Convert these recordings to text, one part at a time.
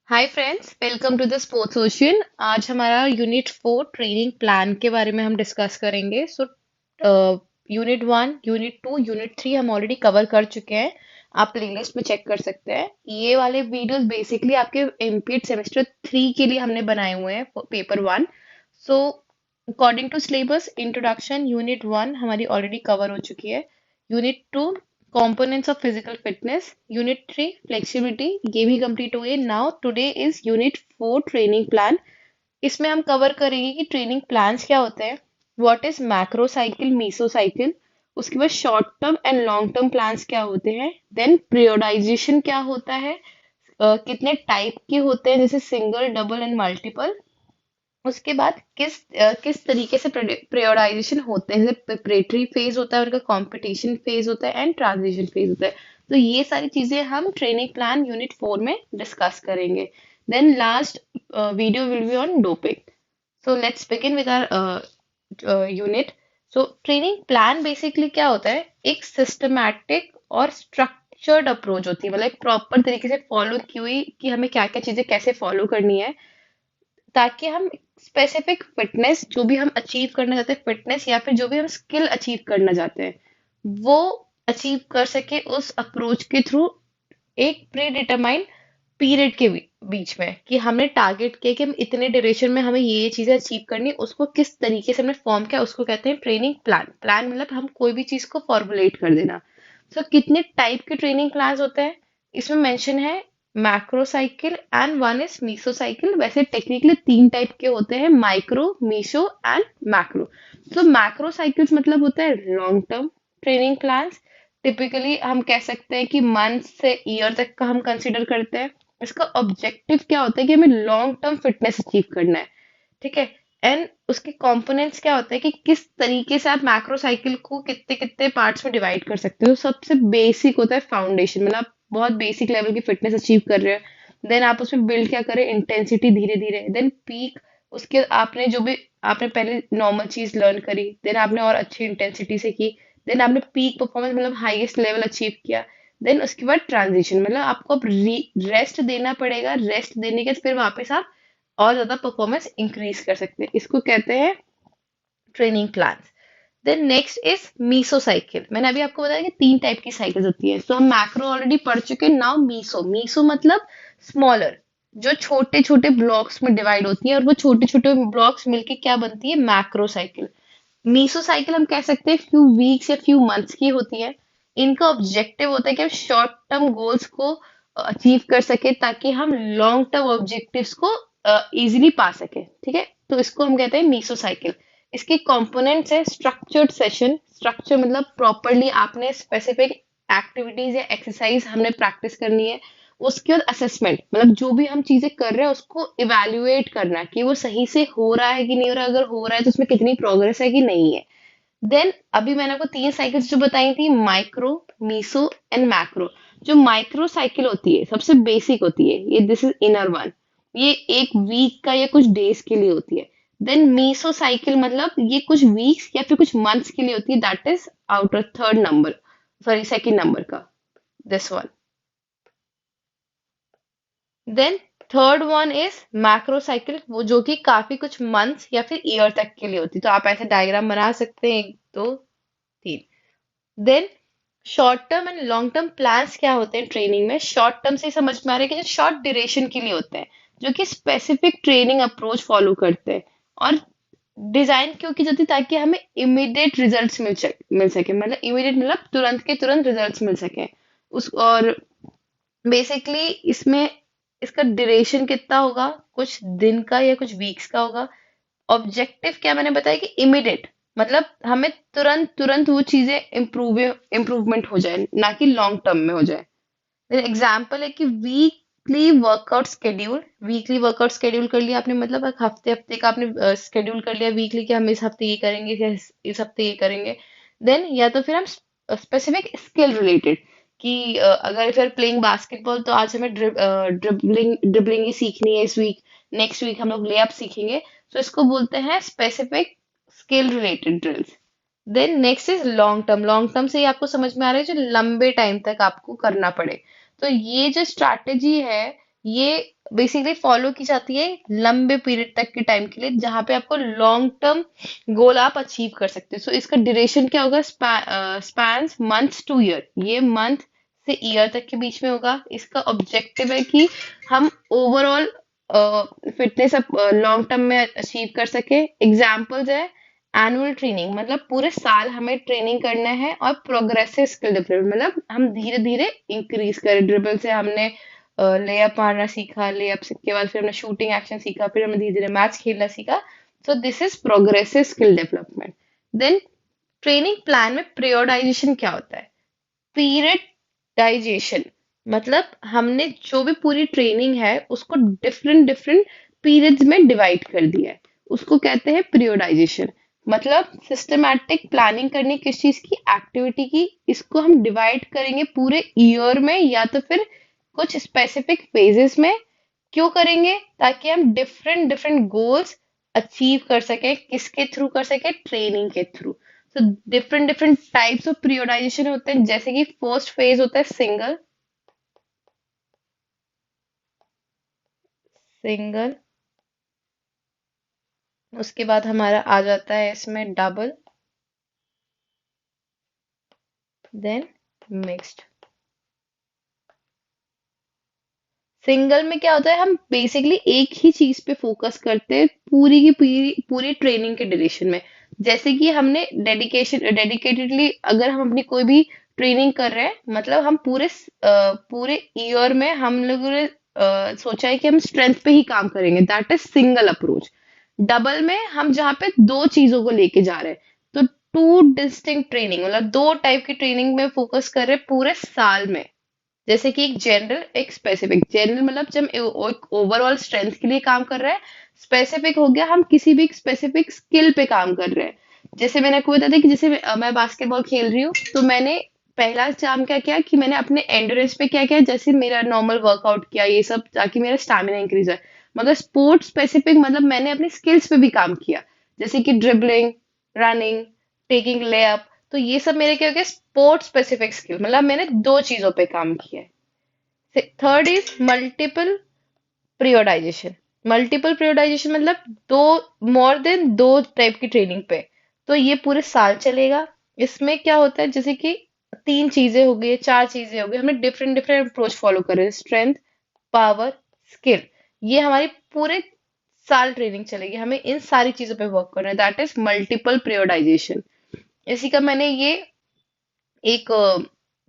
Hi friends, welcome to the sports ocean. आज हमारा unit 4 training plan के बारे में हम डिस्कस करेंगे। यूनिट 1, यूनिट 2, यूनिट 3 हम ऑलरेडी कवर कर चुके हैं। आप प्लेलिस्ट में चेक कर सकते हैं। ये वाले वीडियोस बेसिकली आपके एमपीएड सेमेस्टर 3 के लिए हमने बनाए हुए हैं, paper 1। So according to syllabus, introduction unit 1 हमारी ऑलरेडी कवर हो चुकी है। Unit 2 components of physical fitness, unit 3 flexibility, ये भी कंप्लीट हो गई। Now today is unit 4 training plan. इसमें हम कवर करेंगे कि ट्रेनिंग प्लान्स क्या होते हैं, what is macro cycle, meso cycle, उसके बाद short term and long term plans क्या होते हैं, देन पीरियोडाइजेशन क्या होता है, कितने टाइप के होते हैं जैसे सिंगल, डबल एंड मल्टीपल। उसके बाद किस तरीके से प्रियोराइजेशन होते हैं, जैसे प्रिपरेटरी फेज होता है, उनका कंपटीशन फेज होता है एंड ट्रांजिशन फेज होता है। तो ये सारी चीजें हम ट्रेनिंग प्लान यूनिट 4 में डिस्कस करेंगे। Then last video will be on doping. So let's begin with our unit. So training plan basically क्या होता है, एक सिस्टमैटिक और स्ट्रक्चर्ड अप्रोच होती है, मतलब प्रॉपर तरीके से फॉलो की हुई कि हमें क्या क्या चीजें कैसे फॉलो करनी है, ताकि हम स्पेसिफिक फिटनेस, जो भी हम अचीव करना चाहते हैं, फिटनेस या फिर जो भी हम स्किल अचीव करना चाहते हैं, वो अचीव कर सके उस अप्रोच के थ्रू, एक प्री डिटरमाइंड पीरियड के बीच में, कि हमने टारगेट किया कि हम इतने ड्यूरेशन में हमें ये चीजें अचीव करनी है, उसको किस तरीके से हमने फॉर्म किया, उसको कहते हैं ट्रेनिंग प्लान। प्लान मतलब हम कोई भी चीज को फॉर्मुलेट कर देना। कितने टाइप के ट्रेनिंग प्लान्स होते हैं, इसमें मेंशन है macro cycle and one is meso cycle. वैसे टेक्निकली 3 टाइप के होते हैं, micro, meso and macro. Macro cycles मतलब होता है long term training plans. Typically हम कह सकते हैं कि मंथ से ईयर तक का हम कंसिडर करते हैं। इसका ऑब्जेक्टिव क्या होता है कि हमें लॉन्ग टर्म फिटनेस अचीव करना है, ठीक है। एंड उसके कंपोनेंट्स क्या होते हैं कि किस तरीके से आप मैक्रो साइकिल को कितने कितने पार्ट्स में डिवाइड कर सकते हो। सबसे बेसिक होता है फाउंडेशन, मतलब आप बहुत बेसिक लेवल की फिटनेस अचीव कर रहे हो, देन आप उसमें बिल्ड क्या करें, इंटेंसिटी धीरे धीरे, देन पीक। उसके आपने जो भी आपने पहले नॉर्मल चीज लर्न करी, देन आपने और अच्छी इंटेंसिटी से की, देन आपने पीक परफॉर्मेंस मतलब हाईएस्ट लेवल अचीव किया। देन उसके बाद ट्रांजिशन, मतलब आपको अब रेस्ट देना पड़ेगा, रेस्ट देने के बाद फिर वापस आप और ज्यादा परफॉर्मेंस इंक्रीज कर सकते हैं। इसको कहते हैं training plans. Then next is meso cycle. मैंने अभी आपको बताया कि 3 टाइप की साइकिल्स होती है। हम मैक्रो ऑलरेडी पढ़ चुके हैं। नाउ मीसो, मीसो मतलब स्मॉलर, जो छोटे छोटे ब्लॉक्स में डिवाइड होती है, और वो छोटे छोटे ब्लॉक्स मिलके क्या बनती है, मैक्रो साइकिल। मीसो साइकिल हम कह सकते हैं फ्यू वीक्स या फ्यू मंथ्स की होती है। इनका ऑब्जेक्टिव होता है कि हम शॉर्ट टर्म गोल्स को अचीव कर सके, ताकि हम लॉन्ग टर्म ऑब्जेक्टिव्स को इजीली पा सके, ठीक है। तो इसको हम कहते हैं मीसो साइकिल। इसके कंपोनेंट्स है स्ट्रक्चर्ड सेशन। स्ट्रक्चर मतलब प्रॉपरली आपने स्पेसिफिक एक्टिविटीज या एक्सरसाइज हमने प्रैक्टिस करनी है। उसके बाद असेसमेंट, मतलब जो भी हम चीजें कर रहे हैं उसको इवेल्युएट करना कि वो सही से हो रहा है कि नहीं हो रहा है, अगर हो रहा है तो उसमें कितनी प्रोग्रेस है कि नहीं है। देन अभी मैंने आपको 3 साइकिल्स जो बताई थी, माइक्रो, मीसो एंड मैक्रो। जो माइक्रो साइकिल होती है सबसे बेसिक होती है, ये दिस इज इनर वन, ये एक वीक का या कुछ डेज के लिए होती है। देन मीसो साइकिल मतलब ये कुछ वीक्स या फिर कुछ मंथ्स के लिए होती है, that is outer third number, sorry second number का, this one. Then third one is macro cycle, वो जो कि काफी कुछ मंथ्स या फिर ईयर तक के लिए होती है। तो आप ऐसे डायग्राम बना सकते हैं, 1 2 3। Then short term and long term plans क्या होते हैं ट्रेनिंग में। शॉर्ट टर्म से समझ में आ रहा है कि जो शॉर्ट ड्यूरेशन के लिए होते हैं, जो कि स्पेसिफिक ट्रेनिंग अप्रोच फॉलो करते हैं, और डिजाइन क्यों की जाती है, ताकि हमें इमीडिएट रिजल्ट्स मिल सके, मतलब इमीडिएट मतलब तुरंत के तुरंत रिजल्ट्स मिल सके उस। और बेसिकली इसमें इसका ड्यूरेशन कितना होगा, कुछ दिन का या कुछ वीक्स का होगा। ऑब्जेक्टिव क्या मैंने बताया कि इमिडिएट, मतलब हमें तुरंत तुरंत वो चीजें इम्प्रूवमेंट हो जाए, ना कि लॉन्ग टर्म में हो जाए। एग्जाम्पल है कि वीकली वर्कआउट स्केड्यूल कर लिया आपने, मतलब एक हफ्ते हफ्ते का आपने स्केड्यूल कर लिया वीकली, कि हम इस हफ्ते ये करेंगे या इस हफ्ते ये करेंगे। देन या तो फिर हम स्पेसिफिक स्किल रिलेटेड, कि अगर फिर प्लेइंग बास्केटबॉल तो आज हमें ड्रिबलिंग ही सीखनी है इस वीक, नेक्स्ट वीक हम लोग लेअप सीखेंगे। तो इसको बोलते हैं specific skill related drills. Then next is long term. Long term से ही आपको समझ में आ रहा है जो लंबे टाइम तक आपको करना पड़े। तो ये जो स्ट्रैटेजी है, ये बेसिकली फॉलो की जाती है लंबे पीरियड तक के टाइम के लिए, जहां पे आपको लॉन्ग टर्म गोल आप अचीव कर सकते हो। सो इसका ड्यूरेशन क्या होगा? स्पैन्स मंथ्स टू ईयर, ये मंथ से ईयर तक के बीच में होगा। इसका ऑब्जेक्टिव है कि हम ओवरऑल फिटनेस लॉन्ग टर्म में अचीव कर सके। एग्जाम्पल्स है एनुअल ट्रेनिंग, मतलब पूरे साल हमें ट्रेनिंग करना है, और प्रोग्रेसिव स्किल डेवलपमेंट मतलब हम धीरे धीरे इंक्रीज करें। ड्रिबल से हमने लेअप मारना सीखा, लेअप के बाद फिर हमने शूटिंग एक्शन सीखा, फिर हमने धीरे धीरे मैच खेलना सीखा। So this is progressive skill development. Then training plan में पीरियोडाइजेशन क्या होता है? पीरियडाइजेशन मतलब हमने जो भी पूरी ट्रेनिंग है उसको डिफरेंट डिफरेंट पीरियड्स में डिवाइड कर दिया है, उसको कहते हैं पीरियोडाइजेशन। मतलब सिस्टमैटिक प्लानिंग करनी किस चीज की? एक्टिविटी की। इसको हम डिवाइड करेंगे पूरे ईयर में या तो फिर कुछ स्पेसिफिक फेजेस में। क्यों करेंगे? ताकि हम डिफरेंट डिफरेंट गोल्स अचीव कर सके। किसके थ्रू कर सके? ट्रेनिंग के थ्रू। तो डिफरेंट डिफरेंट टाइप्स ऑफ पीरियोडाइजेशन होते हैं, जैसे कि फर्स्ट फेज होता है सिंगल। सिंगल, उसके बाद हमारा आ जाता है इसमें डबल, देन मिक्स्ड। सिंगल में क्या होता है? हम बेसिकली एक ही चीज पे फोकस करते हैं पूरी की पूरी पूरी ट्रेनिंग के ड्यूरेशन में। जैसे कि हमने डेडिकेटेडली अगर हम अपनी कोई भी ट्रेनिंग कर रहे हैं, मतलब हम पूरे ईयर में हम लोगों ने सोचा है कि हम स्ट्रेंथ पे ही काम करेंगे, that is single approach. Double में हम जहाँ पे दो चीजों को लेके जा रहे हैं, तो टू डिस्टिंक्ट ट्रेनिंग, मतलब दो टाइप की ट्रेनिंग में फोकस कर रहे हैं पूरे साल में। जैसे कि एक जनरल, एक स्पेसिफिक। जनरल मतलब जब हम ओवरऑल स्ट्रेंथ के लिए काम कर रहे हैं। स्पेसिफिक हो गया हम किसी भी स्पेसिफिक स्किल पे काम कर रहे हैं। जैसे मैंने आपको बता दिया कि जैसे मैं बास्केटबॉल खेल रही हूँ, तो मैंने पहला काम क्या किया कि मैंने अपने एंड्योरेंस पे क्या किया, जैसे मेरा नॉर्मल वर्कआउट किया ये सब, ताकि मेरा स्टैमिना इंक्रीज है। मगर स्पोर्ट स्पेसिफिक मतलब मैंने अपनी स्किल्स पे भी काम किया, जैसे कि ड्रिबलिंग, रनिंग, टेकिंग लेअप। तो ये सब मेरे क्या हो गया? स्पोर्ट स्पेसिफिक स्किल, मतलब मैंने दो चीजों पे काम किया है। Third is multiple periodization. Multiple periodization मतलब दो, मोर देन दो टाइप की ट्रेनिंग पे। तो ये पूरे साल चलेगा। इसमें क्या होता है, जैसे कि तीन चीजें हो गई, चार चीजें हो गई, हमने डिफरेंट डिफरेंट अप्रोच फॉलो करे। स्ट्रेंथ, पावर, स्किल, ये हमारी पूरे साल ट्रेनिंग चलेगी। हमें इन सारी चीजों पे वर्क करना है, दैट इज मल्टीपल प्रियोडाइजेशन। इसी का मैंने ये एक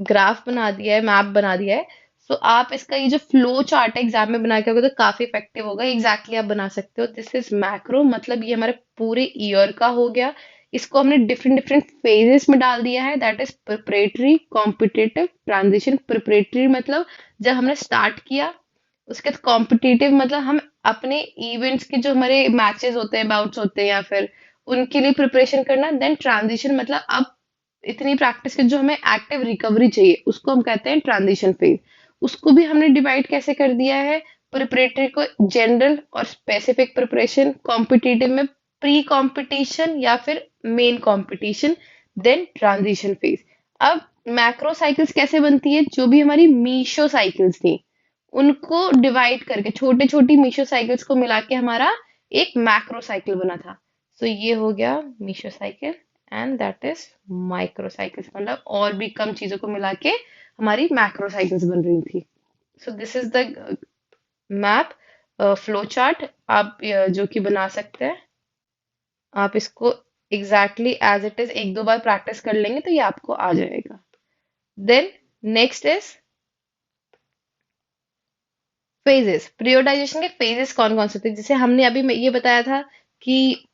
ग्राफ बना दिया है, मैप बना दिया है। सो आप इसका ये जो फ्लो चार्ट है एग्जाम में बना के आओगे तो काफी इफेक्टिव होगा। एग्जैक्टली आप बना सकते हो। दिस इज मैक्रो, मतलब ये हमारे पूरे ईयर का हो गया। इसको हमने डिफरेंट डिफरेंट फेजेस में डाल दिया है, that is preparatory, competitive, transition. Preparatory मतलब जब हमने स्टार्ट किया, उसके बाद कॉम्पिटिटिव मतलब हम अपने इवेंट्स के जो हमारे मैचेस होते हैं, बाउट्स होते हैं, या फिर उनके लिए प्रिपरेशन करना। देन ट्रांजिशन मतलब अब इतनी प्रैक्टिस के जो हमें एक्टिव रिकवरी चाहिए, उसको हम कहते हैं ट्रांजिशन फेज। उसको भी हमने डिवाइड कैसे कर दिया है? प्रिपरेटरी को जनरल और स्पेसिफिक प्रिपरेशन, कॉम्पिटिटिव में प्री कंपटीशन या फिर main competition, then transition phase. अब मैक्रो साइकिल्स कैसे बनती है? जो भी हमारी मीशो साइकिल्स थी, उनको डिवाइड करके छोटे छोटी मीशो साइकिल्स को मिला के हमारा एक मैक्रो साइकिल बना था। सो ये हो गया Meesho cycle, and that is micro cycles, मतलब और भी कम चीजों को मिला के हमारी मैक्रो साइकिल्स बन रही थी। सो this is the map, flow chart आप जो कि बना सकते हैं। आप इसको एग्जैक्टली एज इट इज एक दो बार प्रैक्टिस कर लेंगे तो ये आपको आ जाएगा। Then next is phases. Periodization के फेजेस कौन कौन से थे? जैसे हमने अभी ये बताया था कि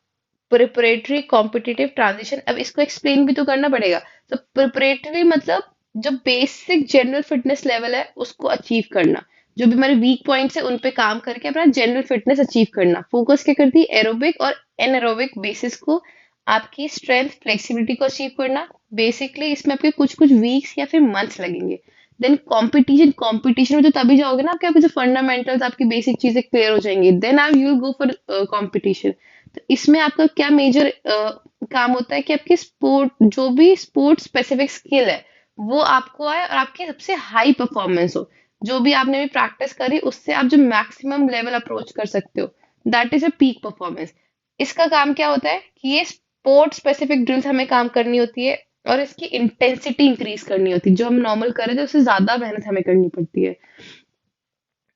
प्रिपरेटरी, कॉम्पिटिटिव, ट्रांजिशन। अब इसको एक्सप्लेन भी तो करना पड़ेगा। तो प्रिपरेटरी मतलब जो बेसिक जनरल फिटनेस लेवल है उसको अचीव करना। जो भी हमारे वीक पॉइंट्स है उन पे काम करके अपना जनरल फिटनेस अचीव करना। फोकस क्या करती है? एरोबिक और एनएरोबिक बेसिस को, आपकी स्ट्रेंथ, फ्लेक्सिबिलिटी को अचीव करना। बेसिकली इसमें आपके कुछ कुछ वीक्स या फिर मंथ्स लगेंगे। Then competition. कंपटीशन में तो तभी जाओगे ना, आपके आपके जो फंडामेंटल्स, आपकी बेसिक चीजें क्लियर हो जाएंगी, देन आप you will go for competition. तो इसमें आपका क्या मेजर काम होता है कि आपकी स्पोर्ट, जो भी स्पोर्ट स्पेसिफिक स्किल है वो आपको आए और आपकी सबसे हाई परफॉर्मेंस हो। जो भी आपने भी प्रैक्टिस करी उससे आप जो मैक्सिमम लेवल अप्रोच कर सकते हो, that is a peak performance. इसका काम क्या होता है कि ये स्पोर्ट स्पेसिफिक ड्रिल्स हमें काम करनी होती है और इसकी इंटेंसिटी इंक्रीज करनी होती है। जो हम नॉर्मल कर रहे थे उससे ज्यादा मेहनत हमें करनी पड़ती है।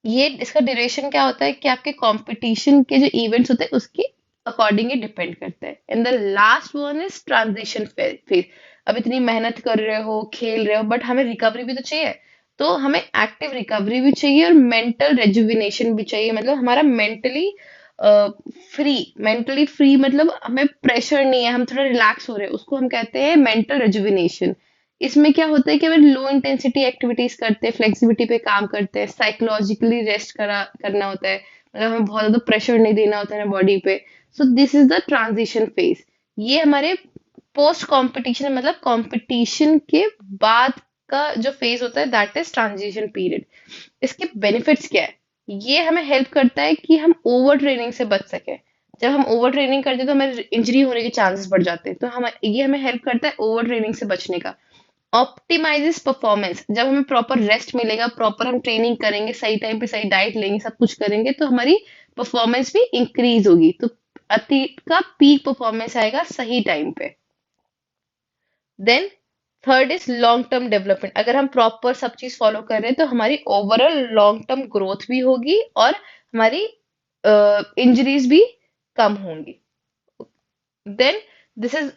ये इसका ड्यूरेशन क्या होता है कि आपके कंपटीशन के जो इवेंट्स होते हैं उसके अकॉर्डिंग ही डिपेंड करता है। And the last one is transition phase. अब इतनी मेहनत कर रहे हो, खेल रहे हो, बट हमें रिकवरी भी तो चाहिए। तो हमें एक्टिव रिकवरी भी चाहिए और मेंटल रेजुविनेशन भी चाहिए। मतलब हमारा मेंटली फ्री मतलब हमें प्रेशर नहीं है, हम थोड़ा रिलैक्स हो रहे हैं, उसको हम कहते हैं मेंटल रेजुविनेशन। इसमें क्या होता है कि हमें लो इंटेंसिटी एक्टिविटीज करते हैं, फ्लेक्सिबिलिटी पे काम करते हैं, साइकोलॉजिकली रेस्ट करना होता है। मतलब हमें बहुत ज्यादा प्रेशर नहीं देना होता है बॉडी पे। सो this is the transition phase. ये हमारे पोस्ट कंपटीशन मतलब कंपटीशन के बाद का जो फेज होता है, दैट इज ट्रांजिशन पीरियड। इसके बेनिफिट्स क्या है? ये हमें हेल्प करता है कि हम ओवर ट्रेनिंग से बच सके। जब हम ओवर ट्रेनिंग करते हैं तो हमारे इंजरी होने के चांसेस बढ़ जाते हैं, तो हम ये हमें हेल्प करता है ओवर ट्रेनिंग से बचने का। ऑप्टिमाइजेस परफॉर्मेंस, जब हमें प्रॉपर रेस्ट मिलेगा, प्रॉपर हम ट्रेनिंग करेंगे, सही टाइम पे सही डाइट लेंगे, सब कुछ करेंगे, तो हमारी परफॉर्मेंस भी इंक्रीज होगी। तो अतीत का पीक परफॉर्मेंस आएगा सही टाइम पे। Then third is long term development. अगर हम प्रॉपर सब चीज फॉलो कर रहे हैं तो हमारी ओवरऑल लॉन्ग टर्म ग्रोथ भी होगी और हमारी इंजरीज भी कम होंगी। Then this is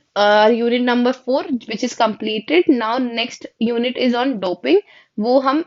unit number 4 which is completed. Now next unit is on doping. वो हम